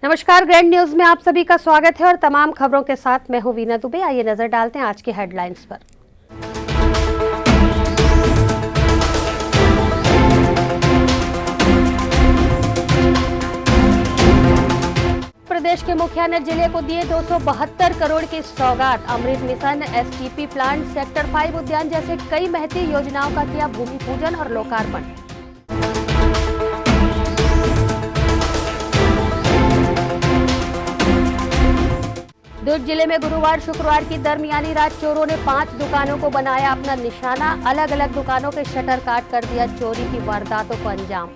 नमस्कार, grand news में आप सभी का स्वागत है और तमाम खबरों के साथ मैं हूं वीना दुबे। आइए नजर डालते हैं आज की हेडलाइंस पर। प्रदेश के मुखिया ने जिले को दिए 272 करोड़ की सौगात। अमृत मिशन, एसटीपी प्लांट, सेक्टर 5 उद्यान जैसे कई महती योजनाओं का किया भूमि पूजन और लोकार्पण। दुर्ग जिले में गुरुवार शुक्रवार की दरमियानी रात चोरों ने 5 दुकानों को बनाया अपना निशाना। अलग अलग दुकानों के शटर काट कर दिया चोरी की वारदातों को अंजाम।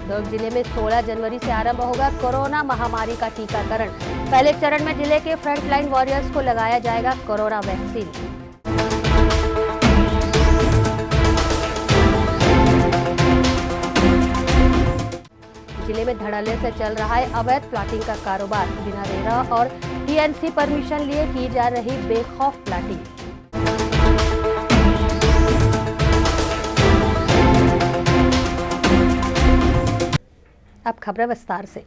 दुर्ग जिले में 16 जनवरी से आरंभ होगा कोरोना महामारी का टीकाकरण। पहले चरण में जिले के फ्रंटलाइन वॉरियर्स को लगाया जाएगा कोरोना वैक्सीन। जिले में धड़ल्ले से चल रहा है अवैध प्लाटिंग का कारोबार। बिना रेरा और टीएनसी परमिशन लिए की जा रही बेखौफ प्लाटिंग। अब खबरें विस्तार से।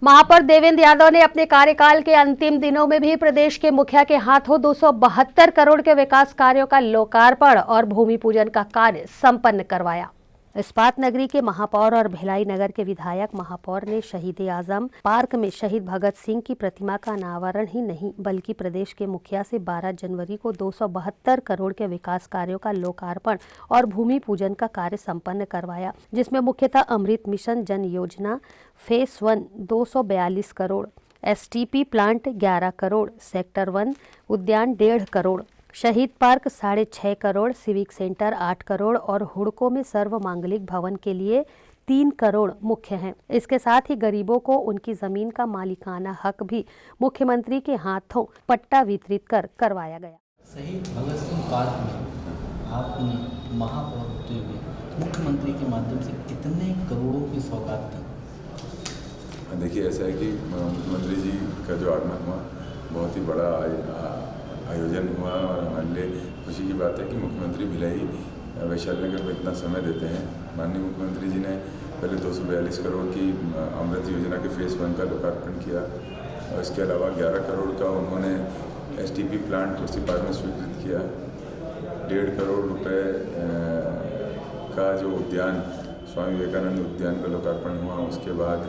महापौर देवेंद्र यादव ने अपने कार्यकाल के अंतिम दिनों में भी प्रदेश के मुखिया के हाथों 272 करोड़ के विकास कार्यों का लोकार्पण और भूमि पूजन का कार्य संपन्न करवाया। इस्पात नगरी के महापौर और भिलाई नगर के विधायक महापौर ने शहीद आजम पार्क में शहीद भगत सिंह की प्रतिमा का अनावरण ही नहीं बल्कि प्रदेश के मुखिया से 12 जनवरी को 272 करोड़ के विकास कार्यों का लोकार्पण और भूमि पूजन का कार्य संपन्न करवाया, जिसमें मुख्यतः अमृत मिशन जन योजना face 1 242 crore, STP plant 11 crore, sector 1 उद्यान 1.5 करोड़, शहीद park 6.5 crore, civic centre 8 crore और हुड़को में सर्व मांगलिक भवन के लिए 3 करोड़ मुख्य हैं। इसके साथ ही गरीबों को उनकी जमीन का मालिकाना हक भी मुख्यमंत्री के हाथों पट्टा वितरित कर करवाया गया। शहीद भगत सिंह पार्क में आपने महापौर होते हुए मुख्यमंत्री के माध्यम से कितने करोड़ों की सौगात दी? देखिए, ऐसा है कि मुख्यमंत्री जी का जो आगमन हुआ बहुत ही बड़ा आयोजन हुआ और हमारे लिए खुशी की बात है कि मुख्यमंत्री भिलाई वैशाली नगर में इतना समय देते हैं। माननीय मुख्यमंत्री जी ने पहले 242 करोड़ की अमृत योजना के फेस 1 का लोकार्पण किया और इसके अलावा 11 करोड़ का उन्होंने एसटीपी प्लांट कुर्सी पार्क में स्वीकृत किया। 1.5 करोड़ रुपए का जो उद्यान स्वामी विवेकानंद उद्यान का लोकार्पण हुआ। उसके बाद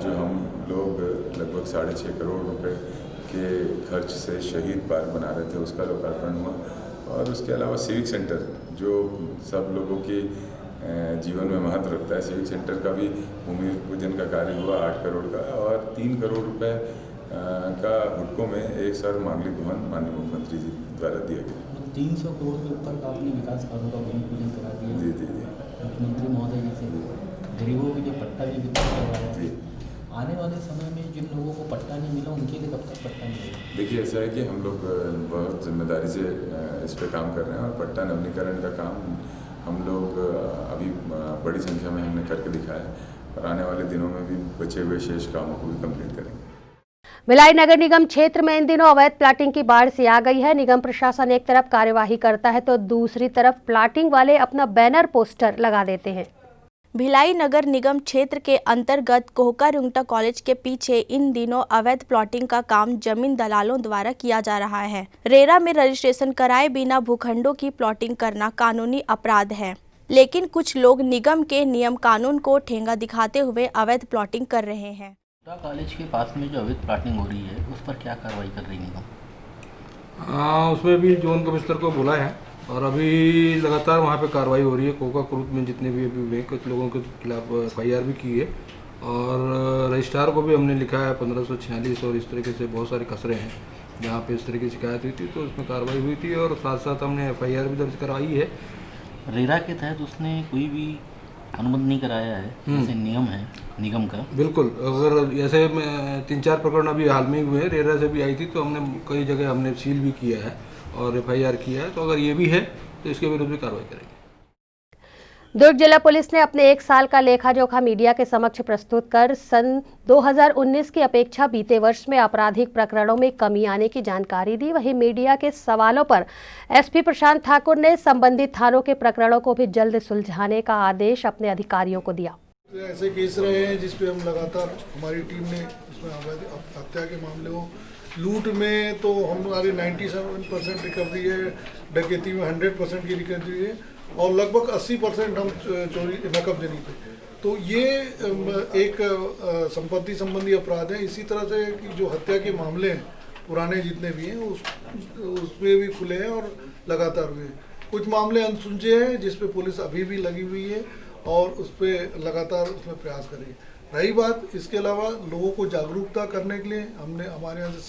जो हम लोग लगभग 6.5 करोड़ रुपए के खर्च से शहीद पार्क बना रहे थे उसका लोकार्पण हुआ और उसके अलावा सिविक सेंटर जो सब लोगों के जीवन में महत्व रखता है, सिविक सेंटर का भी भूमि पूजन का कार्य हुआ 8 करोड़ का और 3 करोड़ रुपए का हुडको में एक सर्व मांगलिक भवन माननीय मुख्यमंत्री जी द्वारा दिया गया। 300 करोड़ के ऊपर का आपने विकास कार्यों का भूमि पूजन करा दिया। जी जी जी। मुख्यमंत्री महोदय जी से गरीबों के लिए पट्टा भी वितरित करवाया जी। आने वाले समय में जिन लोगों को पट्टा नहीं मिला उनके लिए कब तक पट्टा मिलेगा? देखिए, ऐसा है कि हम लोग बहुत जिम्मेदारी से इस पे काम कर रहे हैं और पट्टा नवीनीकरण का काम हम लोग अभी बड़ी संख्या में हमने करके दिखाया और आने वाले दिनों में भी बचे हुए शेष कामों को भी कंप्लीट करेंगे। भिलाई नगर निगम क्षेत्र में इन दिनों अवैध प्लाटिंग की बाढ़ से आ गई है। निगम प्रशासन एक तरफ कार्यवाही करता है तो दूसरी तरफ प्लाटिंग वाले अपना बैनर पोस्टर लगा देते हैं। भिलाई नगर निगम क्षेत्र के अंतर्गत कोहका रुंगटा कॉलेज के पीछे इन दिनों अवैध प्लॉटिंग का काम जमीन दलालों द्वारा किया जा रहा है। रेरा में रजिस्ट्रेशन कराए बिना भूखंडों की प्लॉटिंग करना कानूनी अपराध है, लेकिन कुछ लोग निगम के नियम कानून को ठेंगा दिखाते हुए अवैध प्लॉटिंग कर रहे हैं। कॉलेज के पास में जो अवैध प्लॉटिंग हो रही है उस पर क्या कार्रवाई कर रही निगम? उसमें भी जोन कमिश्नर को बुलाया है और अभी लगातार वहाँ पे कार्रवाई हो रही है। कोका क्रूप में जितने भी अभी हुए कुछ लोगों के खिलाफ FIR भी की है और रजिस्ट्रार को भी हमने लिखा है 1546 और इस तरीके से बहुत सारे खसरे हैं जहाँ पे इस तरह की शिकायत हुई थी तो उसमें कार्रवाई हुई थी और साथ साथ हमने FIR भी दर्ज कराई है। रेरा के तहत उसने कोई भी अनुबंध नहीं कराया है जैसे नियम है निगम का? बिल्कुल, अगर जैसे 3-4 प्रकरण अभी हाल में हुए हैं, रेरा से भी आई थी तो हमने कई जगह हमने सील भी किया है और FIR किया है, तो अगर ये भी है तो इसके विरुद्ध भी कार्रवाई करेंगे। दुर्ग जिला पुलिस ने अपने 1 साल का लेखा जोखा मीडिया के समक्ष प्रस्तुत कर सन 2019 की अपेक्षा बीते वर्ष में आपराधिक प्रकरणों में कमी आने की जानकारी दी। वहीं मीडिया के सवालों पर एसपी प्रशांत ठाकुर ने संबंधित थानों के प्रकरणों को भी जल्द सुलझाने का आदेश अपने अधिकारियोयों को दिया। ऐसे केस रहे हैं जिस पे हम लगातार हमारी टीम ने उसमें हत्या के मामले हो, लूट में तो हमारी 97% रिकवरी है, डकैती में 100% की रिकवरी है और लगभग 80% हम चोरी नकबजनी पे। तो ये एक संपत्ति संबंधी अपराध है। इसी तरह से कि जो हत्या के मामले हैं पुराने जितने भी हैं उसमें भी खुले हैं और लगातार हुए। कुछ मामले अनसुलझे हैं जिस पे पुलिस अभी भी लगी हुई है और उस पर लगातार उसमें प्रयास करें। रही बात इसके अलावा लोगों को जागरूकता करने के लिए हमने हमारे यहाँ से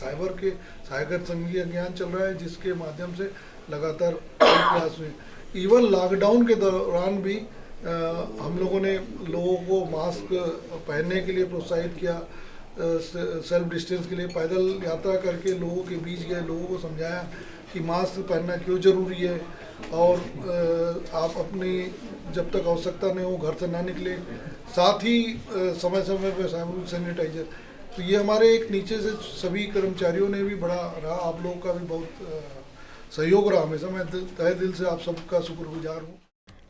साइबर संघीय अभियान चल रहा है जिसके माध्यम से लगातार प्रयास हुए। इवन लॉकडाउन के दौरान भी हम लोगों ने लोगों को मास्क पहनने के लिए प्रोत्साहित किया, सेल्फ डिस्टेंस के लिए पैदल यात्रा करके लोगों के बीच गए, लोगों को समझाया कि मास्क पहनना क्यों ज़रूरी है और आप अपनी जब तक आवश्यकता नहीं हो घर से ना निकले, साथ ही समय समय पर सैनिटाइजर। तो ये हमारे एक नीचे से सभी कर्मचारियों ने भी बड़ा रहा, आप लोगों का भी बहुत सहयोग रहा हमेशा। मैं तहे दिल से आप सबका शुक्रगुजार हूँ।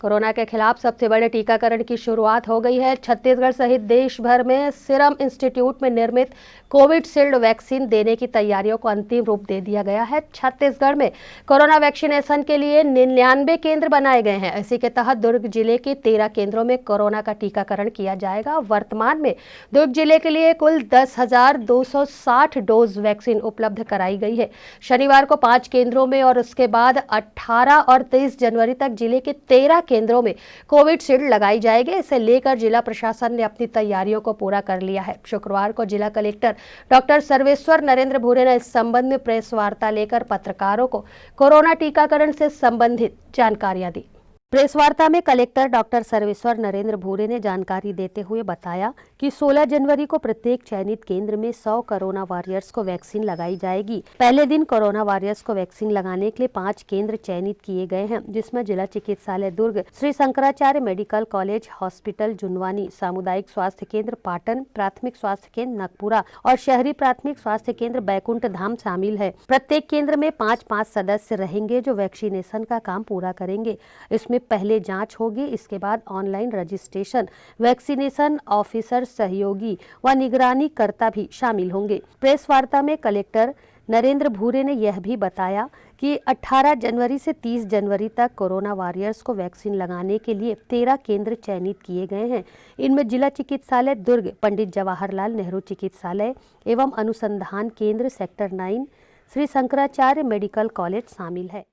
कोरोना के खिलाफ सबसे बड़े टीकाकरण की शुरुआत हो गई है। छत्तीसगढ़ सहित देश भर में सीरम इंस्टीट्यूट में निर्मित कोविशील्ड वैक्सीन देने की तैयारियों को अंतिम रूप दे दिया गया है। छत्तीसगढ़ में कोरोना वैक्सीनेशन के लिए 99 केंद्र बनाए गए हैं। इसी के तहत दुर्ग जिले के 13 केंद्रों में कोरोना का टीकाकरण किया जाएगा। वर्तमान में दुर्ग जिले के लिए कुल 10,260 डोज वैक्सीन उपलब्ध कराई गई है। शनिवार को 5 केंद्रों में और उसके बाद 18 और 23 जनवरी तक जिले के 13 केंद्रों में कोविशील्ड लगाई जाएगी। इसे लेकर जिला प्रशासन ने अपनी तैयारियों को पूरा कर लिया है। शुक्रवार को जिला कलेक्टर डॉक्टर सर्वेश्वर नरेंद्र भूरे ने इस संबंध में प्रेस वार्ता लेकर पत्रकारों को कोरोना टीकाकरण से संबंधित जानकारियां दी। प्रेस वार्ता में कलेक्टर डॉक्टर सर्वेश्वर नरेंद्र भूरे ने जानकारी देते हुए बताया कि 16 जनवरी को प्रत्येक चयनित केंद्र में 100 कोरोना वॉरियर्स को वैक्सीन लगाई जाएगी। पहले दिन कोरोना वॉरियर्स को वैक्सीन लगाने के लिए 5 केंद्र चयनित किए गए हैं, जिसमें जिला चिकित्सालय Durg, Shri Shankaracharya medical college hospital Junwani, सामुदायिक स्वास्थ्य केंद्र पाटन, प्राथमिक स्वास्थ्य केंद्र नगपुरा और शहरी प्राथमिक स्वास्थ्य केंद्र बैकुंठ धाम शामिल है। प्रत्येक केंद्र में 5-5 सदस्य रहेंगे जो वैक्सीनेशन का काम पूरा करेंगे। इसमें पहले जांच होगी, इसके बाद ऑनलाइन रजिस्ट्रेशन, वैक्सीनेशन ऑफिसर, सहयोगी व निगरानी कर्ता भी शामिल होंगे। प्रेस वार्ता में कलेक्टर नरेंद्र भूरे ने यह भी बताया कि 18 जनवरी से 30 जनवरी तक कोरोना वॉरियर्स को वैक्सीन लगाने के लिए 13 केंद्र चयनित किए गए हैं। इनमें जिला चिकित्सालय दुर्ग, पंडित जवाहरलाल नेहरू चिकित्सालय एवं अनुसंधान केंद्र sector 9, Shri Shankaracharya medical college शामिल है।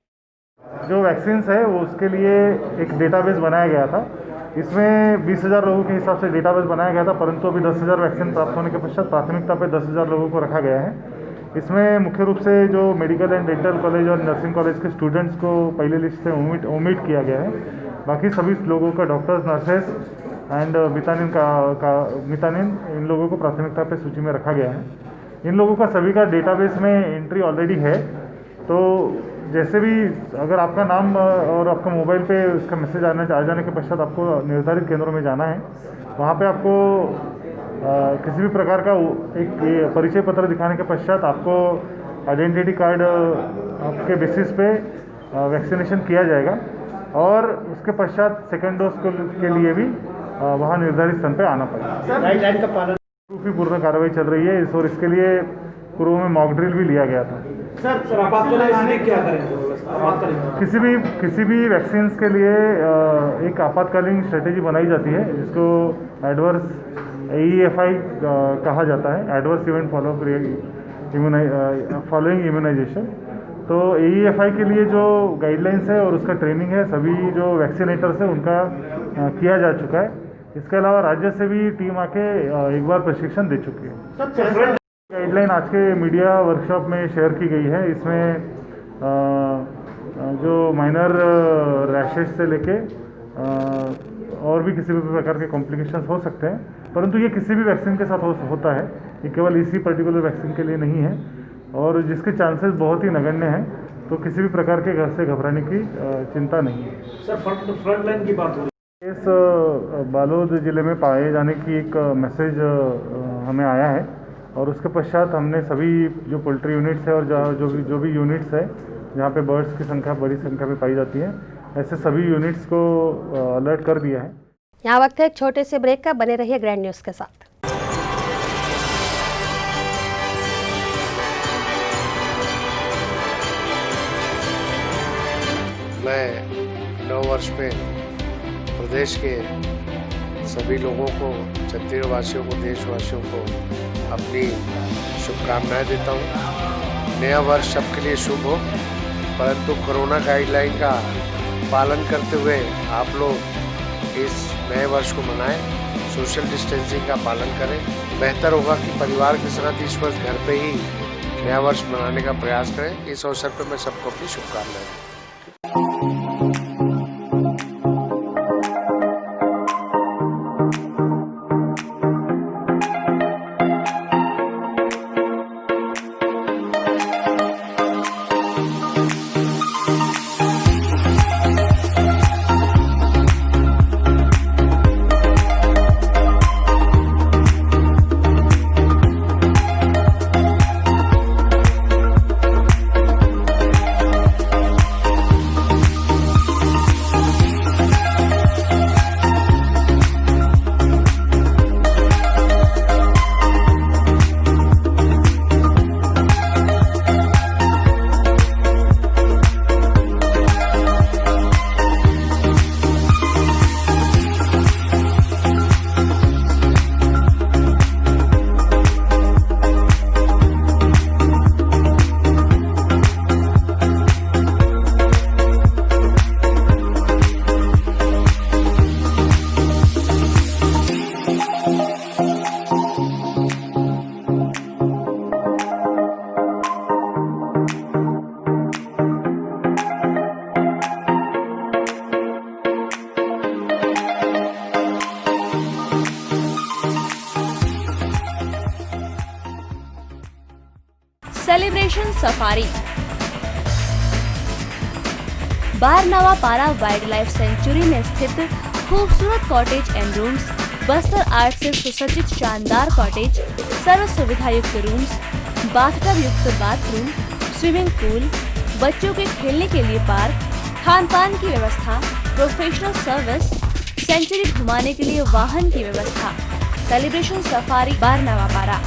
जो वैक्सीन है वो उसके लिए एक डेटाबेस बनाया गया था। इसमें 20,000 लोगों के हिसाब से डेटाबेस बनाया गया था, परंतु अभी 10,000 वैक्सीन प्राप्त होने के पश्चात प्राथमिकता पे 10,000 लोगों को रखा गया है। इसमें मुख्य रूप से जो मेडिकल एंड डेंटल कॉलेज और नर्सिंग कॉलेज के स्टूडेंट्स को पहले लिस्ट से ओमिट किया गया है। बाकी सभी लोगों का डॉक्टर्स, नर्सेस एंड मितानिन इन लोगों को प्राथमिकता पे सूची में रखा गया है। इन लोगों का सभी का डेटाबेस में एंट्री ऑलरेडी है। तो जैसे भी अगर आपका नाम और आपका मोबाइल पे उसका मैसेज आ जाने के पश्चात आपको निर्धारित केंद्रों में जाना है। वहाँ पे आपको किसी भी प्रकार का एक परिचय पत्र दिखाने के पश्चात आपको आइडेंटिटी कार्ड आपके बेसिस पे वैक्सीनेशन किया जाएगा और उसके पश्चात सेकेंड डोज के लिए भी वहाँ निर्धारित स्थान पे आना पड़ेगा। पूर्ण कार्रवाई चल रही है और इसके लिए पूर्व में मॉक ड्रिल भी लिया गया था। सर आपातकालीन क्या करेंगे? किसी भी वैक्सीन के लिए एक आपातकालीन स्ट्रेटेजी बनाई जाती है जिसको एडवर्स AEFI कहा जाता है, एडवर्स इवेंट फॉलोइंग इम्यूनाइजेशन। तो AEFI के लिए जो गाइडलाइंस है और उसका ट्रेनिंग है सभी जो वैक्सीनेटर्स है उनका किया जा चुका है। इसके अलावा राज्य से भी टीम आके एक बार प्रशिक्षण दे चुकी है। गाइडलाइन आज के मीडिया वर्कशॉप में शेयर की गई है। इसमें जो माइनर रैशेस से लेके और भी किसी भी प्रकार के कॉम्प्लिकेशंस हो सकते हैं, परंतु ये किसी भी वैक्सीन के साथ होता है। ये केवल इसी पर्टिकुलर वैक्सीन के लिए नहीं है और जिसके चांसेस बहुत ही नगण्य हैं, तो किसी भी प्रकार के घर से घबराने की चिंता नहीं है। सर फ्रंट लाइन की बात हो रही है। इस बालोद ज़िले में पाए जाने की एक मैसेज हमें आया है और उसके पश्चात हमने सभी जो पोल्ट्री यूनिट्स है और जो भी यूनिट्स है जहाँ पे बर्ड्स की संख्या बड़ी संख्या में पाई जाती है, ऐसे सभी यूनिट्स को अलर्ट कर दिया है। यहाँ वक्त है एक छोटे से ब्रेक का, बने रहिए ग्रैंड न्यूज़ के साथ। मैं नववर्ष में प्रदेश के सभी लोगों को, छत्तीसगढ़ वासियों को, देशवासियों को अपनी शुभकामनाएं देता हूं। नया वर्ष सबके लिए शुभ हो, परंतु कोरोना गाइडलाइन का पालन करते हुए आप लोग इस नए वर्ष को मनाएं, सोशल डिस्टेंसिंग का पालन करें। बेहतर होगा कि परिवार के साथ इस वर्ष घर पे ही नया वर्ष मनाने का प्रयास करें। इस अवसर पर मैं सबको अपनी शुभकामनाएं देता हूं। सेलिब्रेशन सफारी बारनवा पारा वाइल्ड लाइफ सेंचुरी में स्थित खूबसूरत cottage and rooms, Bastar art से सुसज्जित शानदार कॉटेज, सर्व सुविधा युक्त रूम्स, बाथटब युक्त बाथरूम, स्विमिंग पूल, बच्चों के खेलने के लिए पार्क, खान पान की व्यवस्था, प्रोफेशनल सर्विस, सेंचुरी घुमाने के लिए वाहन की व्यवस्था। सेलिब्रेशन सफारी बारनवा पारा।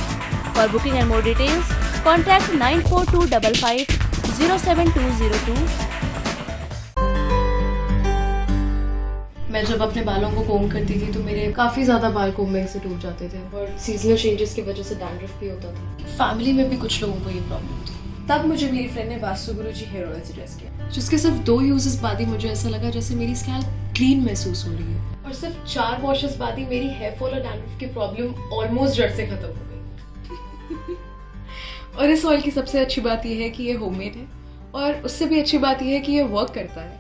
For booking and more details contact 9425507202। मैं जब अपने बालों को कोम करती थी तो मेरे काफ़ी ज़्यादा बाल कोम्बिंग से टूट जाते थे और सीजनल चेंजेस की वजह से डैंड्रफ भी होता था। फैमिली में भी कुछ लोगों को ये प्रॉब्लम थी। तब मुझे मेरी फ्रेंड ने वास्तु गुरुजी हेयर ऑयल सजेस्ट किया, जिसके सिर्फ 2 यूजेस बाद ही मुझे ऐसा लगा जैसे मेरी स्कैल्प क्लीन महसूस हो रही है और सिर्फ 4 वॉशेस बाद ही मेरी हेयर फॉल और डैंड्रफ की प्रॉब्लम ऑलमोस्ट जड़ से खत्म हो गई। और इस ऑयल की सबसे अच्छी बात यह है कि ये होममेड है और उससे भी अच्छी बात यह है कि ये वर्क करता है।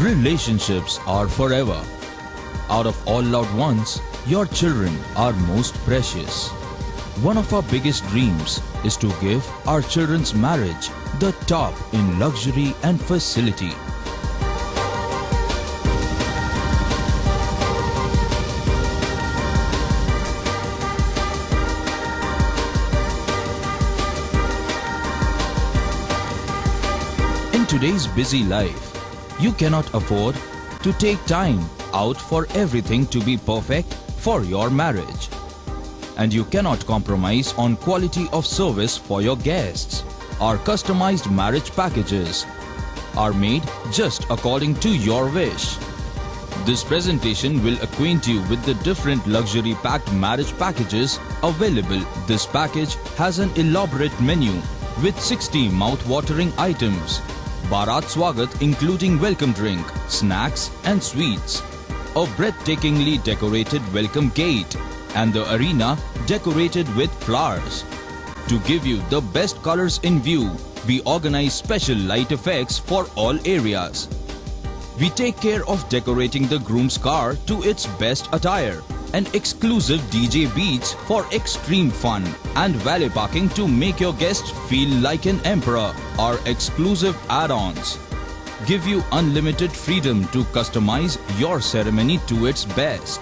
Relationships are forever. Out of all loved ones, your children are most precious. One of our biggest dreams is to give our children's marriage the top in luxury and facility. In today's busy life, you cannot afford to take time out for everything to be perfect for your marriage. And you cannot compromise on quality of service for your guests. Our customized marriage packages are made just according to your wish. This presentation will acquaint you with the different luxury packed marriage packages available. This package has an elaborate menu with 60 mouth-watering items. Bharat Swagat including welcome drink, snacks and sweets. a breathtakingly decorated welcome gate, and the arena decorated with flowers. To give you the best colors in view, we organize special light effects for all areas. We take care of decorating the groom's car to its best attire, and exclusive DJ beats for extreme fun, and valet parking to make your guests feel like an emperor. Our exclusive add-ons give you unlimited freedom to customize your ceremony to its best.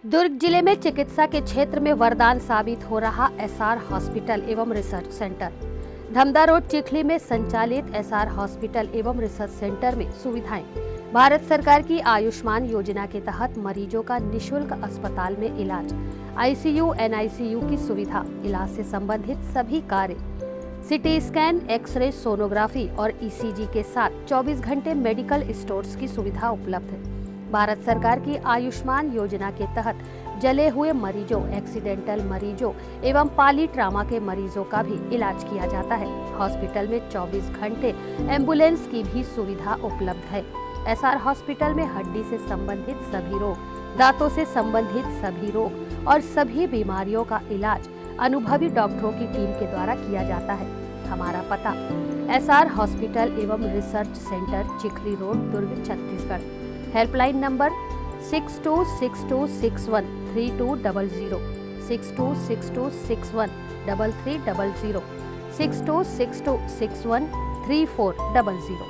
दुर्ग जिले में चिकित्सा के क्षेत्र में वरदान साबित हो रहा एसआर हॉस्पिटल एवं research centre. Dhamda road Chikhli में संचालित एसआर हॉस्पिटल एवं रिसर्च सेंटर में सुविधाएं। भारत सरकार की आयुष्मान योजना के तहत मरीजों का निशुल्क अस्पताल में इलाज, आईसीयू, एनआईसीयू की सुविधा, इलाज से संबंधित सभी कार्य, सिटी स्कैन, एक्सरे, सोनोग्राफी और ईसीजी के साथ 24 घंटे मेडिकल स्टोर्स की सुविधा उपलब्ध है। भारत सरकार की आयुष्मान योजना के तहत जले हुए मरीजों, एक्सीडेंटल मरीजों एवं पाली ट्रामा के मरीजों का भी इलाज किया जाता है। हॉस्पिटल में 24 घंटे एम्बुलेंस की भी सुविधा उपलब्ध है। एसआर हॉस्पिटल में हड्डी से संबंधित सभी रोग, दांतों से संबंधित सभी रोग और सभी बीमारियों का इलाज अनुभवी डॉक्टरों की टीम के द्वारा किया जाता है। हमारा पता एसआर हॉस्पिटल एवं research centre, Chikhli road, Durg, Chhattisgarh. Helpline number 6262613200, 6262613300, 6262613400।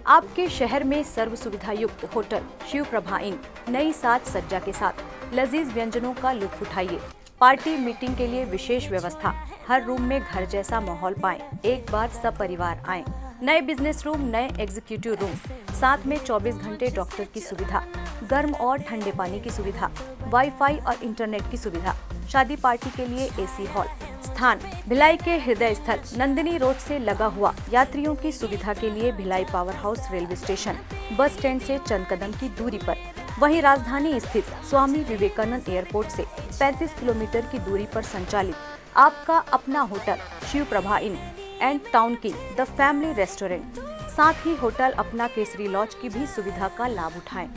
आपके शहर में सर्व सुविधा युक्त होटल शिव प्रभा इन नई साज सज्जा के साथ लजीज व्यंजनों का लुत्फ उठाइए। पार्टी मीटिंग के लिए विशेष व्यवस्था, हर रूम में घर जैसा माहौल पाएं। एक बार सब परिवार आएं। नए बिजनेस रूम, नए एग्जीक्यूटिव रूम, साथ में 24 घंटे डॉक्टर की सुविधा, गर्म और ठंडे पानी की सुविधा, वाईफाई और इंटरनेट की सुविधा, शादी पार्टी के लिए एसी हॉल। स्थान भिलाई के हृदय स्थल नंदिनी रोड से लगा हुआ, यात्रियों की सुविधा के लिए Bhilai power house railway station bus stand से चंद कदम की दूरी पर। वहीं राजधानी स्थित स्वामी विवेकानंद एयरपोर्ट से 35 किलोमीटर की दूरी पर संचालित आपका अपना hotel Shiv Prabha inn and town की द फैमिली रेस्टोरेंट, साथ ही होटल अपना केसरी लॉज की भी सुविधा का लाभ उठाएं।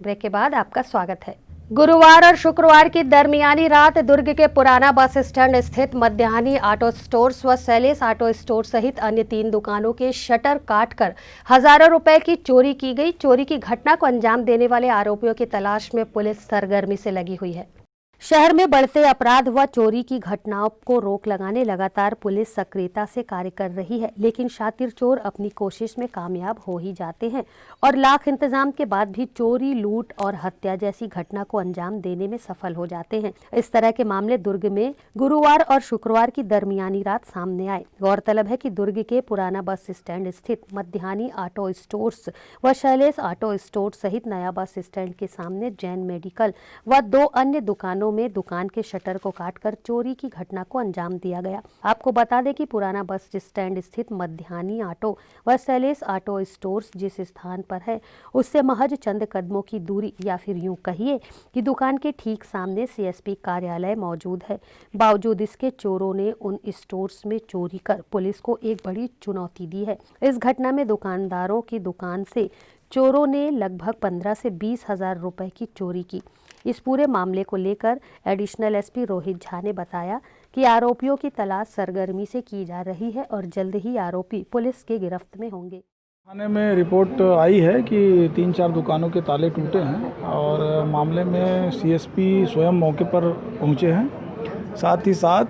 ब्रेक के बाद आपका स्वागत है। गुरुवार और शुक्रवार की दरमियानी रात दुर्ग के पुराना बस स्टैंड स्थित मध्याह्नी ऑटो स्टोर्स व सैलेस ऑटो स्टोर सहित अन्य 3 दुकानों के शटर काटकर हजारों रुपए की चोरी की गई। चोरी की घटना को अंजाम देने वाले आरोपियों की तलाश में पुलिस सरगर्मी से लगी हुई है। शहर में बढ़ते अपराध व चोरी की घटनाओं को रोक लगाने लगातार पुलिस सक्रियता से कार्य कर रही है, लेकिन शातिर चोर अपनी कोशिश में कामयाब हो ही जाते हैं और लाख इंतजाम के बाद भी चोरी, लूट और हत्या जैसी घटना को अंजाम देने में सफल हो जाते हैं। इस तरह के मामले दुर्ग में गुरुवार और शुक्रवार की दरमियानी रात सामने आए। गौरतलब है कि दुर्ग के पुराना बस स्टैंड स्थित मध्याह्नी ऑटो स्टोर्स व शैलेस ऑटो स्टोर सहित नया बस स्टैंड के सामने जैन मेडिकल व 2 अन्य दुकानों में दुकान के शटर को काटकर चोरी की घटना को अंजाम दिया गया। आपको बता दें कि पुराना बस स्टैंड स्थित मध्याह्नी ऑटो व सैलेस ऑटो स्टोर्स जिस स्थान पर है उससे महज चंद कदमों की दूरी या फिर यूं कहिए कि दुकान के ठीक सामने सीएसपी कार्यालय मौजूद है। बावजूद इसके चोरों ने उन स्टोर्स में चोरी कर पुलिस को एक बड़ी चुनौती दी है। इस घटना में दुकानदारों की दुकान से चोरों ने लगभग 15 से 20 हजार रुपए की चोरी की। इस पूरे मामले को लेकर एडिशनल एसपी रोहित झा ने बताया कि आरोपियों की तलाश सरगर्मी से की जा रही है और जल्द ही आरोपी पुलिस के गिरफ्त में होंगे। थाने में रिपोर्ट आई है कि 3-4 दुकानों के ताले टूटे हैं और मामले में सीएसपी स्वयं मौके पर पहुंचे हैं। साथ ही साथ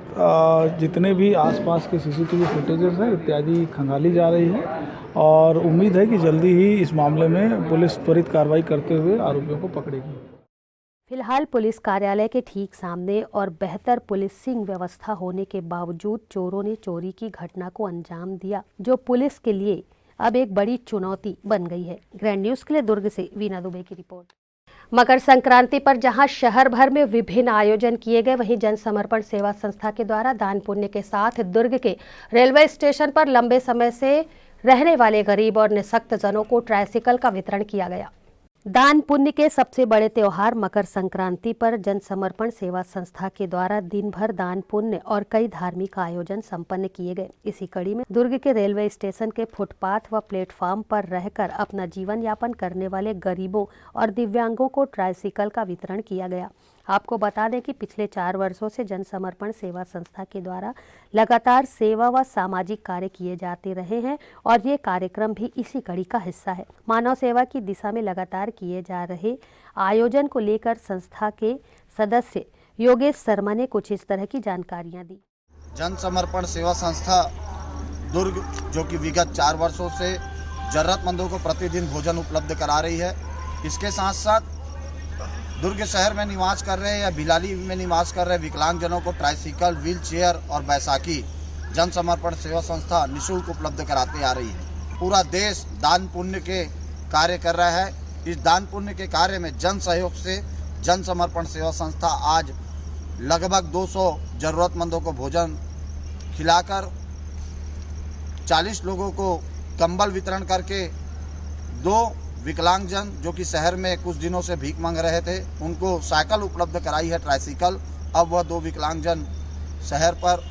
जितने भी आसपास के सीसीटीवी फुटेजेस हैं इत्यादि खंगाली जा रही है और उम्मीद है कि जल्दी ही इस मामले में पुलिस त्वरित कार्रवाई करते हुए आरोपियों को पकड़ेगी। फिलहाल पुलिस कार्यालय के ठीक सामने और बेहतर पुलिसिंग व्यवस्था होने के बावजूद चोरों ने चोरी की घटना को अंजाम दिया, जो पुलिस के लिए अब एक बड़ी चुनौती बन गई है। ग्रैंड न्यूज़ के लिए दुर्ग से वीना दुबे की रिपोर्ट। मकर संक्रांति पर जहां शहर भर में विभिन्न आयोजन किए गए, वहीं जन समर्पण सेवा संस्था के द्वारा दान पुण्य के साथ दुर्ग के रेलवे स्टेशन पर लंबे समय से रहने वाले गरीब और निःशक्त जनों को ट्राइसिकल का वितरण किया गया। दान पुण्य के सबसे बड़े त्योहार मकर संक्रांति पर जन समर्पण सेवा संस्था के द्वारा दिन भर दान पुण्य और कई धार्मिक आयोजन संपन्न किए गए। इसी कड़ी में दुर्ग के रेलवे स्टेशन के फुटपाथ व प्लेटफॉर्म पर रहकर अपना जीवन यापन करने वाले गरीबों और दिव्यांगों को ट्राइसिकल का वितरण किया गया। आपको बता दें कि पिछले 4 वर्षों से जन समर्पण सेवा संस्था के द्वारा लगातार सेवा व सामाजिक कार्य किए जाते रहे हैं और ये कार्यक्रम भी इसी कड़ी का हिस्सा है। मानव सेवा की दिशा में लगातार किए जा रहे आयोजन को लेकर संस्था के सदस्य योगेश शर्मा ने कुछ इस तरह की जानकारियां दी। जन समर्पण सेवा संस्था दुर्ग, जो कि विगत 4 वर्षों से जरूरतमंदों को प्रतिदिन भोजन उपलब्ध करा रही है, इसके साथ साथ दुर्ग शहर में निवास कर रहे या भिलाली में निवास कर रहे विकलांगजनों को ट्राइसिकल, व्हील चेयर और बैसाखी जन समर्पण सेवा संस्था निःशुल्क उपलब्ध कराते आ रही है। पूरा देश दान पुण्य के कार्य कर रहा है। इस दान पुण्य के कार्य में जन सहयोग से जन समर्पण सेवा संस्था आज लगभग 200 जरूरतमंदों को भोजन खिलाकर 40 लोगों को कंबल वितरण करके 2 विकलांगजन जो कि शहर में कुछ दिनों से भीख मांग रहे थे, उनको साइकिल उपलब्ध कराई है, ट्राइसिकल। अब वह 2 विकलांगजन शहर पर